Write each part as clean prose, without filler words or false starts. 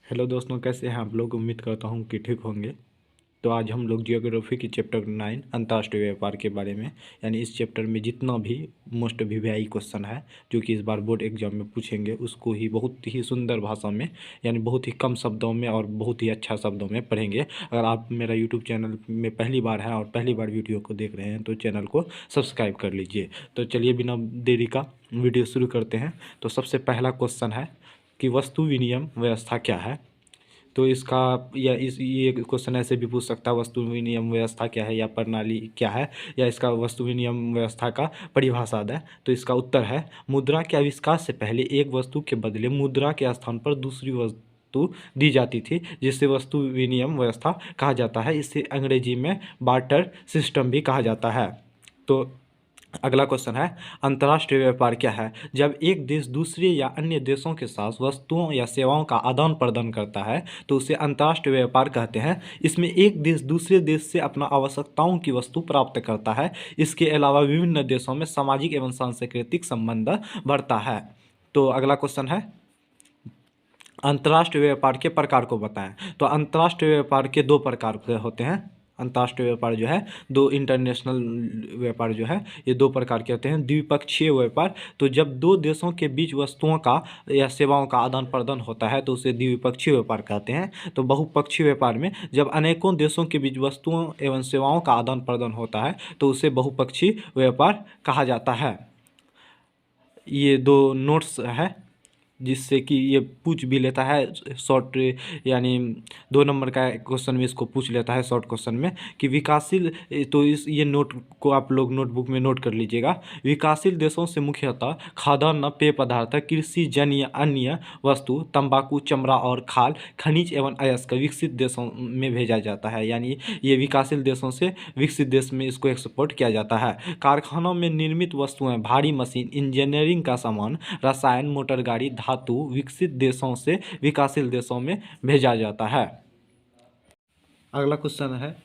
Hello दोस्तों, कैसे हैं आप लोग। उम्मीद करता हूँ कि ठीक होंगे। तो आज हम लोग जियोग्राफी की चैप्टर 9 अंतर्राष्ट्रीय व्यापार के बारे में, यानी इस चैप्टर में जितना भी मोस्ट वीवीआई क्वेश्चन है जो कि इस बार बोर्ड एग्जाम में पूछेंगे, उसको ही बहुत ही सुंदर भाषा में, यानी बहुत ही कम शब्दों में और बहुत ही अच्छा शब्दों में पढ़ेंगे। अगर आप मेरा यूट्यूब चैनल में पहली बार हैं और पहली बार वीडियो को देख रहे हैं तो चैनल को सब्सक्राइब कर लीजिए। तो चलिए बिना देरी का वीडियो शुरू करते हैं। तो सबसे पहला क्वेश्चन है कि वस्तु विनिमय व्यवस्था क्या है। तो इसका या इस ये क्वेश्चन ऐसे भी पूछ सकता है, वस्तु विनिमय व्यवस्था क्या है या प्रणाली क्या है, या इसका वस्तु विनिमय व्यवस्था का परिभाषा दें। तो इसका उत्तर है, मुद्रा के आविष्कार से पहले एक वस्तु के बदले मुद्रा के स्थान पर दूसरी वस्तु दी जाती थी, जिससे वस्तु विनिमय व्यवस्था कहा जाता है। इसे अंग्रेजी में बार्टर सिस्टम भी कहा जाता है। तो अगला क्वेश्चन है, अंतर्राष्ट्रीय व्यापार क्या है। जब एक देश दूसरे या अन्य देशों के साथ वस्तुओं या सेवाओं का आदान प्रदान करता है तो उसे अंतर्राष्ट्रीय व्यापार कहते हैं। इसमें एक देश दूसरे देश से अपना आवश्यकताओं की वस्तु प्राप्त करता है। इसके अलावा विभिन्न देशों में सामाजिक एवं सांस्कृतिक संबंध बढ़ता है। तो अगला क्वेश्चन है, अंतर्राष्ट्रीय व्यापार के प्रकार को बताएं। तो अंतर्राष्ट्रीय व्यापार के दो प्रकार के होते हैं। अंतर्राष्ट्रीय व्यापार जो है, दो इंटरनेशनल व्यापार जो है, ये दो प्रकार के होते हैं। द्विपक्षीय व्यापार, तो जब दो देशों के बीच वस्तुओं का या सेवाओं का आदान प्रदान होता है तो उसे द्विपक्षीय व्यापार कहते हैं। तो बहुपक्षीय व्यापार में जब अनेकों देशों के बीच वस्तुओं एवं सेवाओं का आदान प्रदान होता है तो उसे बहुपक्षीय व्यापार कहा जाता है। ये दो नोट्स है जिससे कि ये पूछ भी लेता है शॉर्ट, यानी 2 नंबर का क्वेश्चन में इसको पूछ लेता है शॉर्ट क्वेश्चन में कि विकासशील। तो इस ये नोट को आप लोग नोटबुक में नोट कर लीजिएगा। विकासशील देशों से मुख्यतः खाद्यान्न, पेय पदार्थ, कृषि जन्य अन्य वस्तु, तंबाकू, चमड़ा और खाल, खनिज एवं अयस्क विकसित देशों में भेजा जाता है। यानी ये विकासशील देशों से विकसित देश में इसको एक्सपोर्ट किया जाता है। कारखानों में निर्मित वस्तुएं, भारी मशीन, इंजीनियरिंग का सामान, रसायन, मोटर गाड़ी, धातु विकसित देशों से विकासशील देशों में भेजा जाता है। अगला क्वेश्चन है,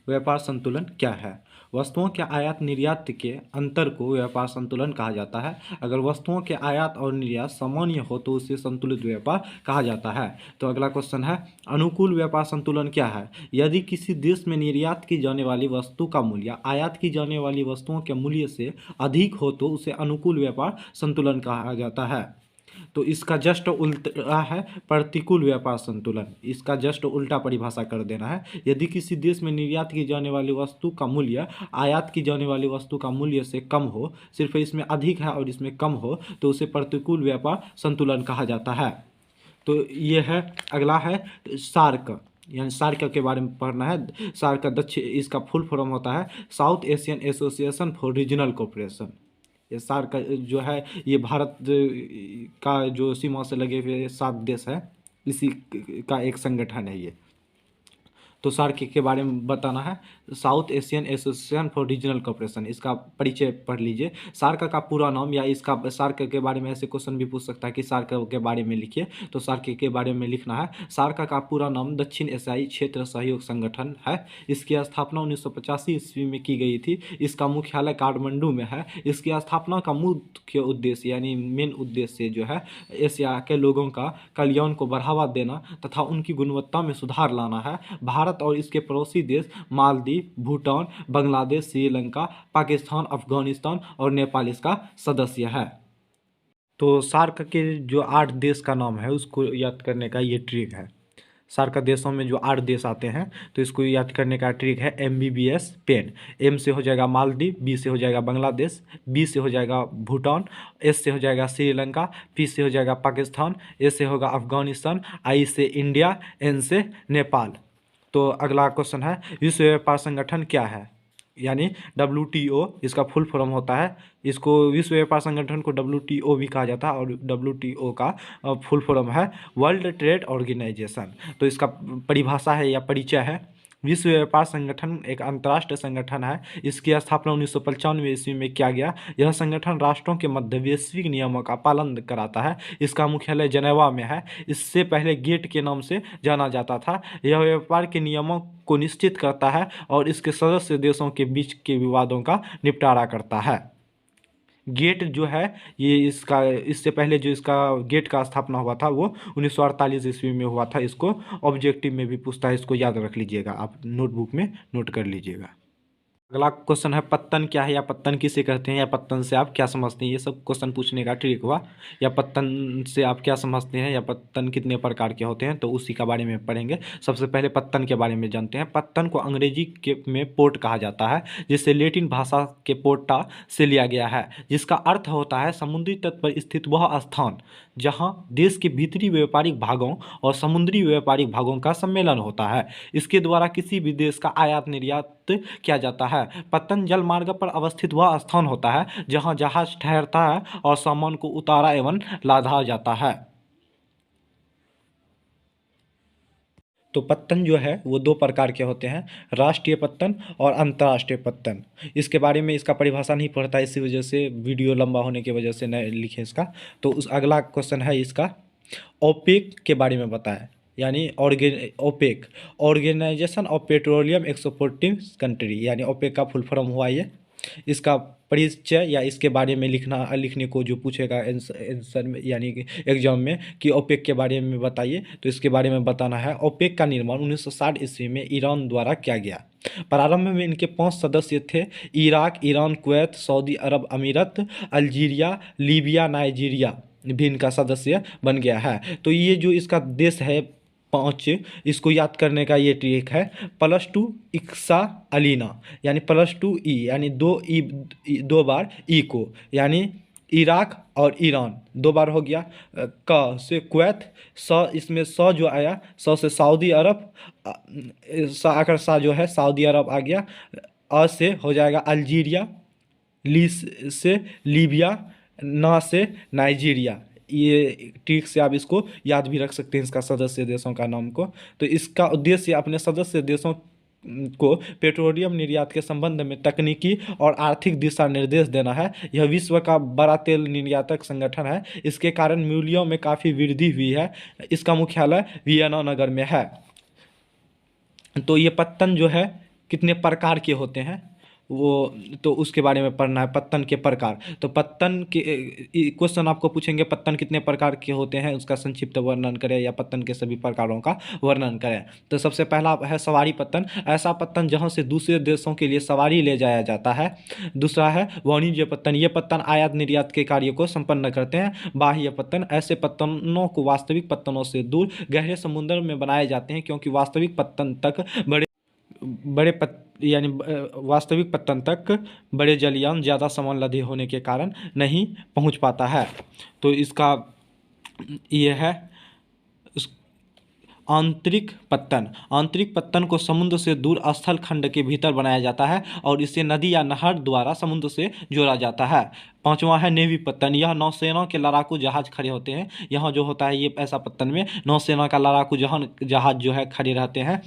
व्यापार संतुलन क्या है। वस्तुओं के आयात निर्यात के अंतर को व्यापार संतुलन कहा जाता है। अगर वस्तुओं के आयात और निर्यात सामान्य हो तो उसे संतुलित व्यापार कहा जाता है। तो अगला क्वेश्चन है, अनुकूल व्यापार संतुलन क्या है। यदि किसी देश में निर्यात की जाने वाली वस्तु का मूल्य आयात की जाने वाली वस्तुओं के मूल्य से अधिक हो तो उसे अनुकूल व्यापार संतुलन कहा जाता है। तो इसका जस्ट उल्टा है प्रतिकूल व्यापार संतुलन। इसका जस्ट उल्टा परिभाषा कर देना है। यदि किसी देश में निर्यात की जाने वाली वस्तु का मूल्य आयात की जाने वाली वस्तु का मूल्य से कम हो, सिर्फ इसमें अधिक है और इसमें कम हो, तो उसे प्रतिकूल व्यापार संतुलन कहा जाता है। तो ये है। अगला है सार्क, यानी सार्क के बारे में पढ़ना है। सार्क दक्षिण, इसका फुल फॉर्म होता है south Asian association for regional cooperation. ये सार्क जो है, ये भारत का जो सीमा से लगे हुए 7 देश है, इसी का एक संगठन है ये। तो सार्क के बारे में बताना है, south Asian association for regional cooperation, इसका परिचय पढ़ लीजिए। सार्क का पूरा नाम, या इसका सार्क के बारे में ऐसे क्वेश्चन भी पूछ सकता है कि सार्क के बारे में लिखिए। तो सार्क के बारे में लिखना है, सार्क का पूरा नाम दक्षिण एशियाई क्षेत्र सहयोग संगठन है। इसकी स्थापना 1985 ईस्वी में की गई थी। इसका मुख्यालय काठमांडू में है। इसकी स्थापना का मुख्य उद्देश्य, यानी मेन उद्देश्य जो है, एशिया के लोगों का कल्याण को बढ़ावा देना तथा उनकी गुणवत्ता में सुधार लाना है। भारत और इसके पड़ोसी देश मालदीव, भूटान, बांग्लादेश, श्रीलंका, पाकिस्तान, अफगानिस्तान और नेपाल इसका सदस्य है। तो सार्क के जो 8 देश का नाम है उसको याद करने का ये ट्रिक है। सार्क देशों में जो 8 देश आते हैं तो इसको याद करने का ट्रिक है MBBS पेन। M से हो जाएगा मालदीव, B से हो जाएगा बांग्लादेश, B से हो जाएगा भूटान, S से हो जाएगा श्रीलंका, P से हो जाएगा पाकिस्तान, A से होगा अफगानिस्तान, I से इंडिया, N से नेपाल। तो अगला क्वेश्चन है, विश्व व्यापार संगठन क्या है। यानी WTO, इसका फुल फॉर्म होता है। इसको विश्व व्यापार संगठन को WTO भी कहा जाता है और WTO का फुल फॉर्म है वर्ल्ड ट्रेड ऑर्गेनाइजेशन। तो इसका परिभाषा है या परिचय है, विश्व व्यापार संगठन एक अंतर्राष्ट्रीय संगठन है। इसकी स्थापना 1995 ईस्वी में किया गया। यह संगठन राष्ट्रों के मध्य वैश्विक नियमों का पालन कराता है। इसका मुख्यालय जनेवा में है। इससे पहले गेट के नाम से जाना जाता था। यह व्यापार के नियमों को निश्चित करता है और इसके सदस्य देशों के बीच के विवादों का निपटारा करता है। गेट जो है ये इसका, इससे पहले जो इसका गेट का स्थापना हुआ था वो 1948 ईस्वी में हुआ था। इसको ऑब्जेक्टिव में भी पूछता है, इसको याद रख लीजिएगा, आप नोटबुक में नोट कर लीजिएगा। अगला क्वेश्चन है पत्तन क्या है, या पत्तन किसे कहते हैं, या पत्तन से आप क्या समझते हैं। ये सब क्वेश्चन पूछने का ट्रिक हुआ। या पत्तन से आप क्या समझते हैं, या पत्तन कितने प्रकार के होते हैं, तो उसी का बारे में पढ़ेंगे। सबसे पहले पत्तन के बारे में जानते हैं। पत्तन को अंग्रेजी के में पोर्ट कहा जाता है, जिसे लैटिन भाषा के पोर्टा से लिया गया है, जिसका अर्थ होता है समुद्री तट पर स्थित वह स्थान जहाँ देश के भीतरी व्यापारिक भागों और समुद्री व्यापारिक भागों का सम्मेलन होता है। इसके द्वारा किसी भी देश का आयात निर्यात किया जाता है। पत्तन जल मार्ग पर अवस्थित वह स्थान होता है जहां जहाज ठहरता है और सामान को उतारा एवं लादा जाता है। तो पत्तन जो है वो दो प्रकार के होते हैं, राष्ट्रीय पत्तन और अंतर्राष्ट्रीय पत्तन। इसके बारे में इसका परिभाषा नहीं पढ़ता, इसी वजह से वीडियो लंबा होने की वजह से न लिखे इसका। तो उस अगला क्वेश्चन है इसका, ओपेक के बारे में बताएं। यानी OPEC, organisation of petroleum exporting country, यानी ओपेक का फुल फॉर्म हुआ ये। इसका परिचय या इसके बारे में लिखने को जो पूछेगा आंसर में, यानी कि एग्जाम में, कि ओपेक के बारे में बताइए, तो इसके बारे में बताना है। ओपेक का निर्माण 1960 ईस्वी में ईरान द्वारा किया गया। प्रारंभ में इनके 5 सदस्य थे, इराक, ईरान, कुवैत, सऊदी अरब अमीरत, अल्जीरिया, लीबिया, नाइजीरिया भी इनका सदस्य बन गया है। तो ये जो इसका देश है 5, इसको याद करने का ये ट्रिक है, +2 इक्सा अलीना, यानी +2 ई, यानी 2 ई, 2 बार ई को, यानी इराक और ईरान 2 बार हो गया। क से कुवैत, इसमें जो आया से सऊदी अरब, आकर जो है सऊदी अरब आ गया। से हो जाएगा अल्जीरिया, ली से लीबिया, ना से नाइजीरिया। ये ट्रिक से आप इसको याद भी रख सकते हैं, इसका सदस्य देशों का नाम को। तो इसका उद्देश्य अपने सदस्य देशों को पेट्रोलियम निर्यात के संबंध में तकनीकी और आर्थिक दिशा निर्देश देना है। यह विश्व का बड़ा तेल निर्यातक संगठन है। इसके कारण मूल्यों में काफ़ी वृद्धि हुई है। इसका मुख्यालय वियना नगर में है। तो ये पत्तन जो है कितने प्रकार के होते हैं वो, तो उसके बारे में पढ़ना है, पत्तन के प्रकार। तो पत्तन के क्वेश्चन आपको पूछेंगे, पत्तन कितने प्रकार के होते हैं, उसका संक्षिप्त वर्णन करें, या पत्तन के सभी प्रकारों का वर्णन करें। तो सबसे पहला है सवारी पत्तन, ऐसा पत्तन जहां से दूसरे देशों के लिए सवारी ले जाया जाता है। दूसरा है वाणिज्य पत्तन, ये पत्तन आयात निर्यात के कार्य को संपन्न करते हैं। बाह्य पत्तन, ऐसे पत्तनों को वास्तविक पत्तनों से दूर गहरे समुद्र में बनाए जाते हैं, क्योंकि वास्तविक पत्तन तक यानी वास्तविक पत्तन तक बड़े जलयान ज़्यादा सामान लदे होने के कारण नहीं पहुंच पाता है। तो इसका ये है आंतरिक पत्तन। आंतरिक पत्तन को समुद्र से दूर स्थल खंड के भीतर बनाया जाता है और इसे नदी या नहर द्वारा समुद्र से जोड़ा जाता है। 5वां है नेवी पत्तन, यह नौसेना के लड़ाकू जहाज खड़े होते हैं। यहाँ जो होता है ये ऐसा पत्तन में नौसेना का लड़ाकू जहाज जो है खड़े रहते हैं।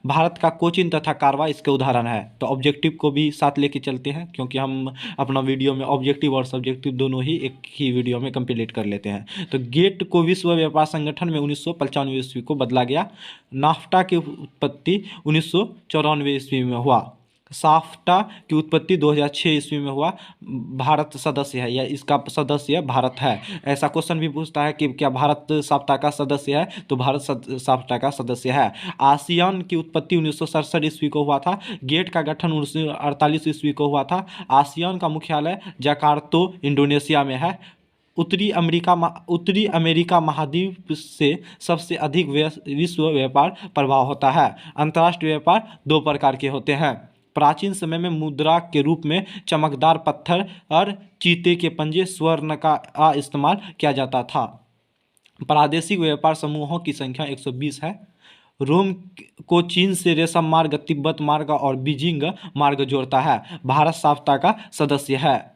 भारत का कोचिन तथा कारवां इसके उदाहरण है। तो ऑब्जेक्टिव को भी साथ लेके चलते हैं, क्योंकि हम अपना वीडियो में ऑब्जेक्टिव और सब्जेक्टिव दोनों ही एक ही वीडियो में कंप्लीट कर लेते हैं। तो गेट को विश्व व्यापार संगठन में 1995 ईस्वी को बदला गया। नाफ्टा की उत्पत्ति 1994 ईस्वी में हुआ। साफ्टा की उत्पत्ति 2006 ईस्वी में हुआ। भारत सदस्य है, या इसका सदस्य भारत है। ऐसा क्वेश्चन भी पूछता है कि क्या भारत साफ्टा का सदस्य है, तो भारत साफ्टा का सदस्य है। आसियान की उत्पत्ति 1967 ईस्वी को हुआ था। गेट का गठन 1948 ईस्वी को हुआ था। आसियान का मुख्यालय जकार्ता इंडोनेशिया में है। उत्तरी अमेरिका महाद्वीप से सबसे अधिक विश्व व्यापार प्रभाव होता है। अंतर्राष्ट्रीय व्यापार 2 प्रकार के होते हैं। प्राचीन समय में मुद्रा के रूप में चमकदार पत्थर और चीते के पंजे, स्वर्ण का इस्तेमाल किया जाता था। प्रादेशिक व्यापार समूहों की संख्या 120 है। रोम को चीन से रेशम मार्ग, तिब्बत मार्ग और बीजिंग मार्ग जोड़ता है। भारत साफ्टा का सदस्य है।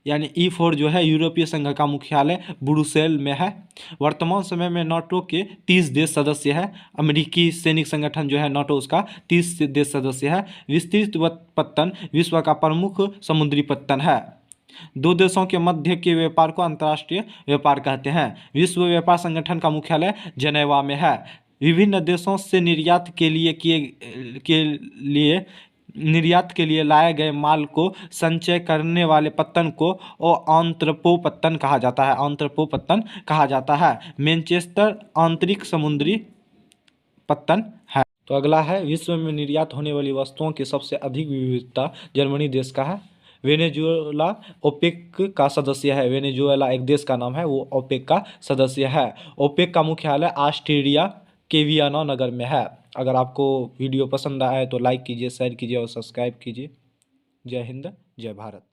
E4 जो है यूरोपीय संघ का मुख्यालय ब्रुसेल में है। वर्तमान समय में नाटो के 30 देश सदस्य है। अमेरिकी सैनिक संगठन जो है नाटो, उसका 30 देश सदस्य है। विस्तृत पत्तन विश्व का प्रमुख समुद्री पत्तन है। 2 देशों के मध्य के व्यापार को अंतर्राष्ट्रीय व्यापार कहते हैं। विश्व व्यापार संगठन का मुख्यालय जनेवा में है। विभिन्न देशों से निर्यात के लिए निर्यात के लिए लाए गए माल को संचय करने वाले पत्तन को आंत्रपोपत्तन कहा जाता है। आंत्रपोपत्तन कहा जाता है। मैनचेस्टर आंतरिक समुद्री पत्तन है। तो अगला है, विश्व में निर्यात होने वाली वस्तुओं की सबसे अधिक विविधता जर्मनी देश का है। वेनेजुएला ओपेक का सदस्य है। वेनेजुएला एक देश का नाम है, वो ओपेक का सदस्य है। ओपेक का मुख्यालय ऑस्ट्रिया के वियना नगर में है। अगर आपको वीडियो पसंद आए तो लाइक कीजिए, शेयर कीजिए और सब्सक्राइब कीजिए। जय हिंद, जय भारत।